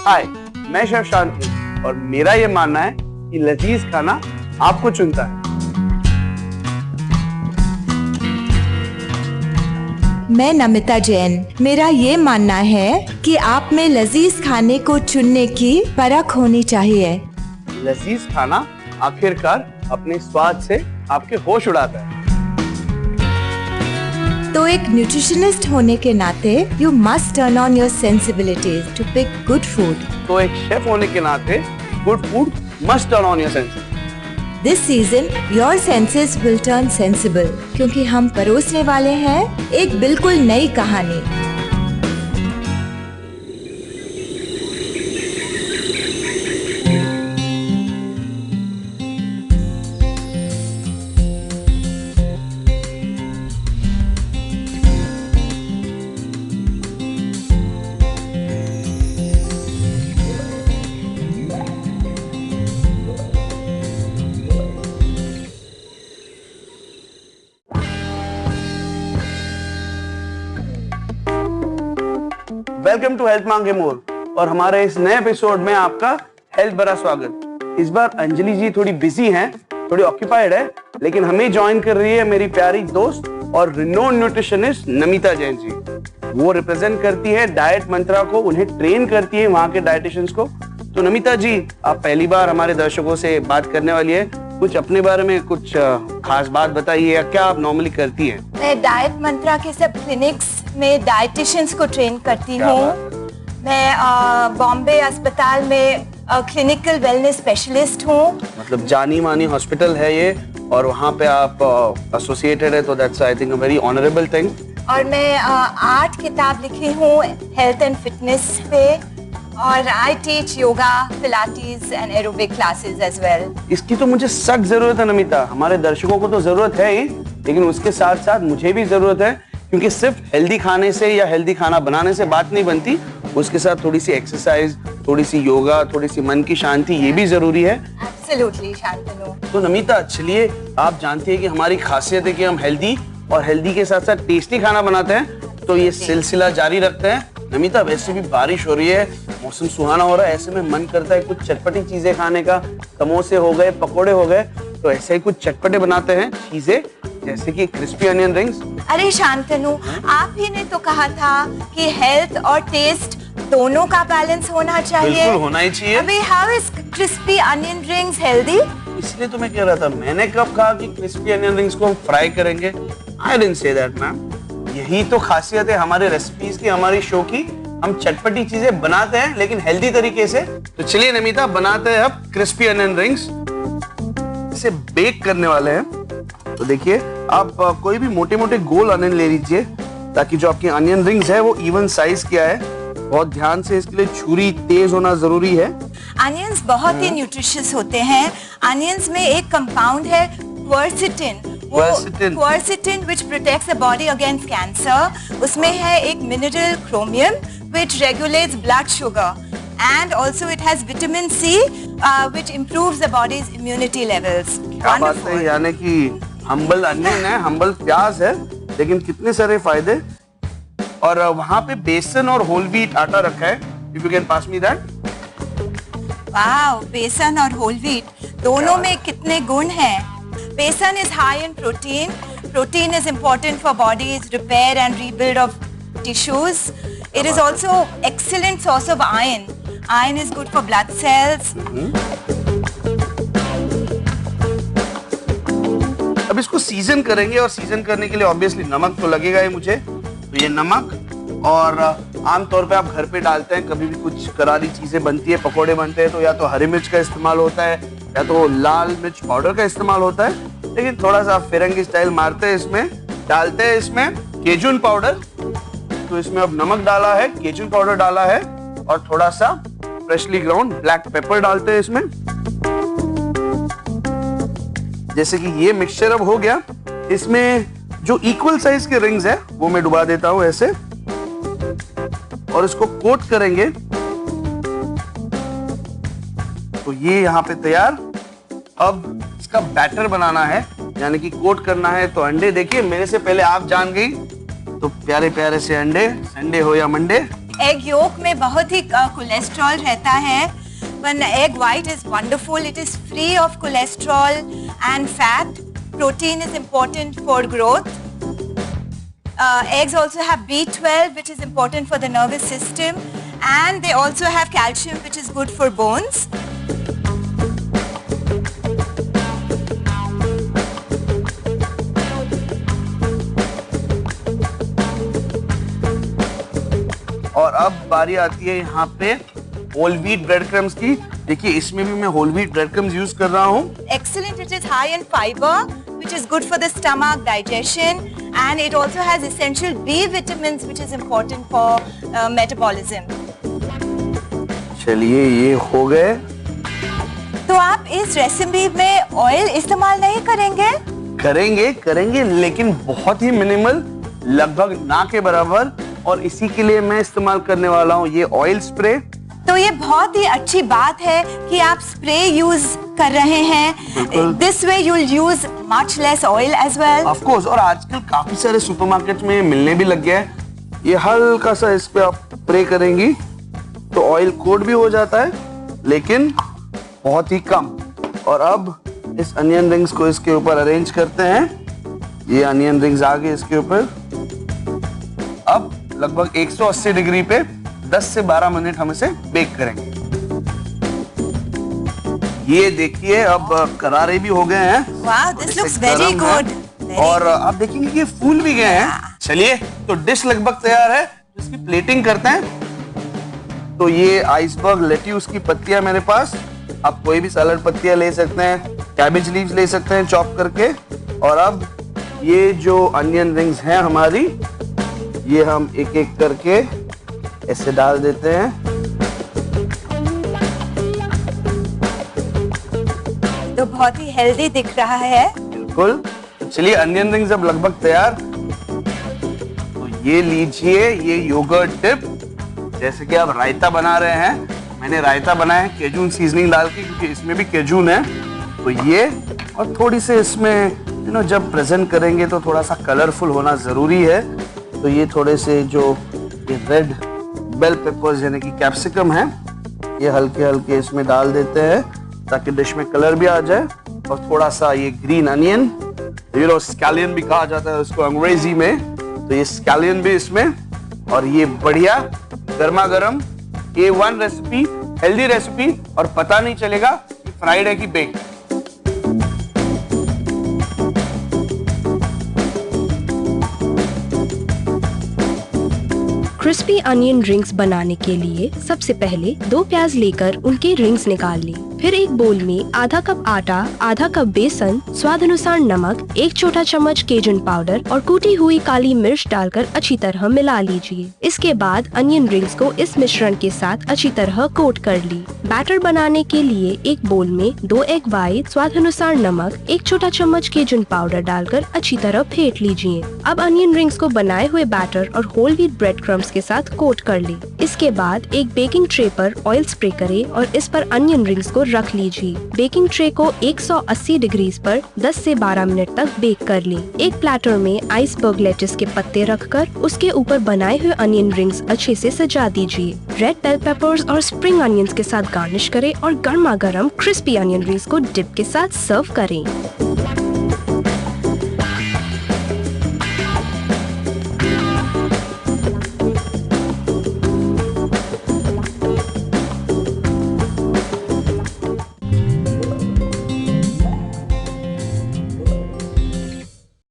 हाय, मैं शेफ शांतनु और मेरा ये मानना है कि लजीज खाना आपको चुनता है। मैं नमिता जैन। मेरा ये मानना है कि आप में लजीज खाने को चुनने की परख होनी चाहिए। लजीज खाना आखिरकार अपने स्वाद से आपके होश उड़ाता है। तो एक न्यूट्रिशनिस्ट होने के नाते you must turn on your sensibilities to pick good food. तो एक शेफ होने के नाते good food must turn on your senses. This season your senses will turn sensible, क्योंकि हम परोसने वाले हैं एक बिल्कुल नई कहानी। वेलकम टू हेल्थ मांगे मोर और हमारे इस नए एपिसोड में आपका हेल्थ भरा स्वागत। इस बार अंजलि जी थोड़ी बिजी हैं, थोड़ी ऑक्यूपाइड है, लेकिन हमें ज्वाइन कर रही है मेरी प्यारी दोस्त और रिनोन्ड न्यूट्रिशनिस्ट नमिता जैन जी। वो रिप्रेजेंट करती है डाइट मंत्रा को, उन्हें ट्रेन करती है वहाँ के डाइटिशियंस को। तो नमिता जी, आप पहली बार हमारे दर्शकों से बात करने वाली है, कुछ अपने बारे में कुछ खास बात बताइए, या क्या आप नॉर्मली करती हैं? मैं डाइट मंत्रा के सब क्लिनिक्स में डाइटिशियंस को ट्रेन करती हूँ। मैं बॉम्बे अस्पताल में क्लिनिकल वेलनेस स्पेशलिस्ट हूँ। मतलब जानी मानी हॉस्पिटल है ये, और वहाँ पे आप एसोसिएटेड है, तो that's I think a very honourable thing. और मैं 8 किताब लिखी हूँ हेल्थ एंड फिटनेस पे, और I teach yoga, pilates and aerobic classes as well. इसकी तो मुझे सख्त जरूरत है नमिता, हमारे दर्शकों को तो जरूरत है ही, लेकिन उसके साथ साथ मुझे भी जरूरत है, क्योंकि सिर्फ हेल्दी खाने से या हेल्दी खाना बनाने से बात नहीं बनती, उसके साथ थोड़ी सी एक्सरसाइज, थोड़ी सी योगा, थोड़ी सी मन की शांति, ये भी जरूरी है। एब्सोल्युटली शांतनु। तो नमिता, चलिए, आप जानती है कि हमारी खासियत है कि हम हेल्दी और हेल्दी के साथ साथ टेस्टी खाना बनाते हैं, तो ये सिलसिला जारी रखते हैं। नमिता, वैसे भी बारिश हो रही है, मौसम सुहाना हो रहा है, ऐसे में मन करता है कुछ चटपटी चीजें खाने का। समोसे हो गए, पकोड़े हो गए, तो ऐसे ही कुछ चटपटे बनाते हैं चीजें, जैसे कि क्रिस्पी अनियन रिंग्स। अरे शांतनु, आप ही ने तो कहा था कि हेल्थ और टेस्ट दोनों का बैलेंस होना चाहिए। बिल्कुल होना ही चाहिए। अबे how is crispy onion rings healthy? इसलिए तो मैं कह रहा था, मैंने कब कहा कि क्रिस्पी अनियन रिंग्स को हम फ्राई करेंगे? I didn't say that ma'am. यही तो खासियत है हमारे रेसिपीज की, हमारी शो की। हम चटपटी चीजें बनाते हैं लेकिन हेल्दी तरीके से। तो चलिए नमिता, बनाते हैं अब क्रिस्पी अनियन रिंग्स। इसे बेक करने वाले हैं। तो देखिए, आप कोई भी मोटे मोटे गोल अनियन ले लीजिए, ताकि जो आपकी अनियन रिंग्स है वो इवन साइज क्या है। बहुत ध्यान से, इसके लिए छुरी तेज होना जरूरी है। अनियंस बहुत ही न्यूट्रिशियस होते हैं। अनियंस में एक कंपाउंड है क्वर्सेटिन, क्वर्सेटिन which protects the body against cancer। उसमें है एक mineral chromium which regulates blood sugar, and also it has vitamin C which improves the body's immunity levels। क्या बात है, यानी कि हम्बल अनियन है, हम्बल प्याज है, लेकिन कितने सारे फायदे। और वहाँ पे बेसन और होल व्हीट आटा रखा है, if you can pass me that। Wow, बेसन और होल व्हीट दोनों में कितने गुण हैं। बेसन is high in protein. Protein is important for body's repair and rebuild of tissues. It is also excellent source of iron. Iron is good for blood cells. अब इसको सीजन करेंगे, और सीजन करने के लिए ऑब्वियसली नमक तो लगेगा ही मुझे। तो ये नमक, और आमतौर पे आप घर पे डालते हैं, कभी भी कुछ करारी चीजें बनती है, पकोड़े बनते हैं, तो या तो हरी मिर्च का इस्तेमाल होता है या तो लाल मिर्च पाउडर का इस्तेमाल होता है। लेकिन थोड़ा सा फिरंगी स्टाइल मारते हैं, इसमें डालते हैं इसमें केजून पाउडर। तो इसमें अब नमक डाला है, केजून पाउडर डाला है, और थोड़ा सा फ्रेशली ग्राउंड ब्लैक पेपर डालते हैं इसमें। जैसे कि ये मिक्सचर अब हो गया, इसमें जो इक्वल साइज के रिंग्स है वो मैं डुबा देता हूं ऐसे, और इसको कोट करेंगे। तो ये यहाँ पे तैयार। अब इसका बैटर बनाना है, यानी कि कोट करना है। तो अंडे, देखिए मेरे से पहले आप जान गई, तो प्यारे प्यारे से अंडे, संडे हो या मंडे, एग योक में बहुत ही कोलेस्ट्रॉल रहता है, but egg white is wonderful. It is free of cholesterol and fat. Protein is important for growth. Eggs also have B12, which is important for the nervous system, and they also have calcium, which is good for bones. और अब बारी आती है यहाँ पे whole wheat bread crumbs की। देखिए इसमें भी मैं whole wheat bread crumbs use कर रहा हूँ। Excellent. It is high in fiber, which is good for the stomach digestion, and it also has essential B vitamins, which is important for metabolism. चलिए ये हो गए। तो आप इस रेसिपी में ऑयल इस्तेमाल नहीं करेंगे? करेंगे लेकिन बहुत ही मिनिमल, लगभग ना के बराबर, और इसी के लिए मैं इस्तेमाल करने वाला हूँ ये ऑयल स्प्रे। तो ये बहुत ही अच्छी बात है कि आप स्प्रे यूज कर रहे हैं। This way you will use much less oil as well. Of course, और आजकल काफी सारे सुपरमार्केट में मिलने भी लग गया है। ये हल्का सा इस पे आप स्प्रे करेंगी तो ऑयल कोट भी हो जाता है, लेकिन बहुत ही कम। और अब इस अनियन रिंग्स को इसके ऊपर अरेंज करते हैं। ये अनियन रिंग्स आ गए इसके ऊपर। अब लगभग 180 डिग्री पे 10 से 12 मिनट हम इसे बेक करेंगे। ये देखिए अब करारे भी हो गए हैं। वाह, दिस लुक्स ऐसे वेरी गरम है। गुड। और आप देखेंगे कि ये फूल भी गए हैं। चलिए तो डिश लगभग तैयार है, इसकी प्लेटिंग करते हैं। तो ये आइसबर्ग लेट्यूस की पत्तियां मेरे पास, आप कोई भी सैलड पत्तियां ले सकते हैं, कैबेज लीव्स ले सकते हैं चॉप करके। और अब ये जो अनियन रिंग्स हैं हमारी, ये हम एक एक करके ऐसे डाल देते हैं। तो बहुत ही हेल्दी दिख रहा है। बिल्कुल। तो चलिए अनियन रिंग्स अब लगभग तैयार। तो ये लीजिए, ये योगर्ट डिप। जैसे कि आप रायता बना रहे हैं, मैंने रायता बनाया है केजून सीजनिंग डाल के, क्योंकि इसमें भी केजून है। तो ये और थोड़ी से इसमें जब प्रेजेंट करेंगे तो थोड़ा सा कलरफुल होना जरूरी है। तो ये थोड़े से जो ये रेड बेल पेपर्स यानी कि कैप्सिकम है, ये हल्के हल्के इसमें डाल देते हैं ताकि डिश में कलर भी आ जाए। और थोड़ा सा ये ग्रीन अनियन, स्कैलियन भी कहा जाता है उसको अंग्रेजी में, तो ये स्कैलियन भी इसमें। और ये बढ़िया गर्मा गर्म A1 रेसिपी, हेल्दी रेसिपी, और पता नहीं चलेगा कि फ्राइड है कि बेक। क्रिस्पी अनियन रिंग्स बनाने के लिए सबसे पहले 2 प्याज लेकर उनके रिंग्स निकाल लें। फिर एक बोल में आधा कप आटा, आधा कप बेसन, स्वाद अनुसार नमक, 1 छोटा चम्मच केजन पाउडर और कूटी हुई काली मिर्च डालकर अच्छी तरह मिला लीजिए। इसके बाद अनियन रिंग्स को इस मिश्रण के साथ अच्छी तरह कोट कर ली। बैटर बनाने के लिए एक बोल में 2 एग वाइट, स्वाद अनुसार नमक, 1 छोटा चम्मच केजन पाउडर डालकर अच्छी तरह फेंट लीजिए। अब अनियन रिंग्स को बनाए हुए बैटर और होल व्हीट ब्रेड क्रम्स के साथ कोट कर ली। इसके बाद एक बेकिंग ट्रे पर ऑयल स्प्रे करें और इस पर अनियन रिंग्स को रख लीजिए। बेकिंग ट्रे को 180 डिग्री पर 10 से 12 मिनट तक बेक कर लें। एक प्लेटर में आइसबर्ग लेट्यूस के पत्ते रखकर उसके ऊपर बनाए हुए अनियन रिंग्स अच्छे से सजा दीजिए। रेड बेल पेपर्स और स्प्रिंग अनियंस के साथ गार्निश करें और गर्मा गर्म क्रिस्पी अनियन रिंग्स को डिप के साथ सर्व करें।